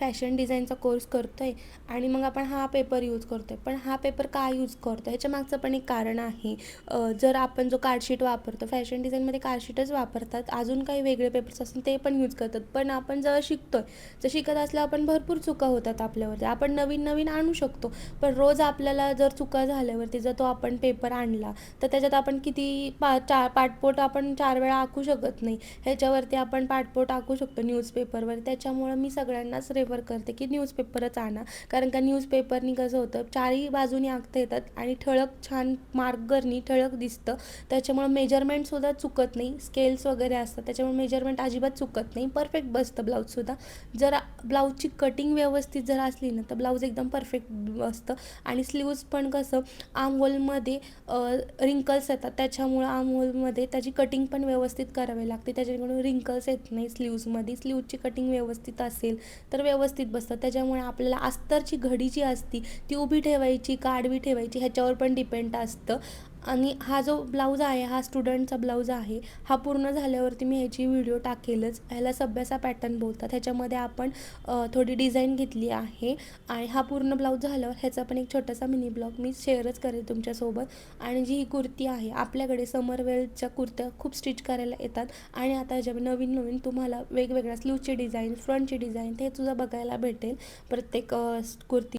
Fashion डिझाईनचा course करतो आहे आणि मग आपण हा पेपर यूज करतो आहे, पण हा पेपर का यूज करतो ह्याच्या मागचं पण एक कारण आहे. जर आपण जो कार्डशीट वापरतो, फॅशन डिझाईनमध्ये कार्डशीटच वापरतात, अजून काही वेगळे पेपर्स असतात ते पण यूज करतात. पण आपण जेव्हा शिकतोय, जर शिकत असल्यावर आपण भरपूर चुका होतात आपल्यावरती, आपण नवीन नवीन आणू शकतो, पण रोज आपल्याला जर चुका झाल्यावरती जर तो आपण पेपर आणला तर त्याच्यात आपण किती पाठपोट आपण 4 वेळा आखू शकत नाही. ह्याच्यावरती आपण पाठपोट आखू शकतो न्यूजपेपरवर. त्याच्यामुळं मी सगळ्यांनाच रेफर करते की न्यूजपेपरच आणा, कारण का न्यूजपेपरनी कसं होतं, चारही बाजूनी आखता येतात आणि ठळक छान मार्करनी ठळक दिसतं. त्याच्यामुळं मेजरमेंटसुद्धा चुकत नाही, स्केल्स वगैरे असतात त्याच्यामुळे मेजरमेंट अजिबात चुकत नाही, परफेक्ट बसतं ब्लाऊजसुद्धा. जर ब्लाऊजची कटिंग व्यवस्थित जर असली ना तर ब्लाऊज एकदम परफेक्ट बसतं. आणि स्लीव्ज पण कसं, आर्महोलमध्ये रिंकल्स येतात, त्याच्यामुळं आर्महोलमध्ये त्याची कटिंग पण व्यवस्थित करावी लागते, त्याच्याकडून रिंकल्स येत नाही स्लीव्जमध्ये. स्लीव्जची कटिंग व्यवस्थित असेल तर व्यवस्थित बसतं. त्याच्यामुळे आपल्याला अस्तरची घडी जी असती ती उभी ठेवायची का आडवी ठेवायची ह्याच्यावर पण डिपेंड असतं. आणि हा जो ब्लाऊज आहे हा स्टुडंटचा ब्लाऊज आहे, हा पूर्ण झाल्यावरती मी ह्याची व्हिडिओ टाकेलच. ह्याला सब्यासा पॅटर्न बोलतात. ह्याच्यामध्ये आपण थोडी डिझाईन घेतली आहे आणि हा पूर्ण ब्लाऊज झाल्यावर ह्याचा पण एक छोटासा मिनी ब्लॉग मी शेअरच करेल तुमच्यासोबत. आणि जी ही कुर्ती आहे, आपल्याकडे समरवेअरच्या कुर्त्या खूप स्टिच करायला येतात आणि आता ह्याच्या नवीन नवीन तुम्हाला वेगवेगळ्या स्लीवची डिझाईन, फ्रंटची डिझाईन ते सुद्धा बघायला भेटेल प्रत्येक कुर्ती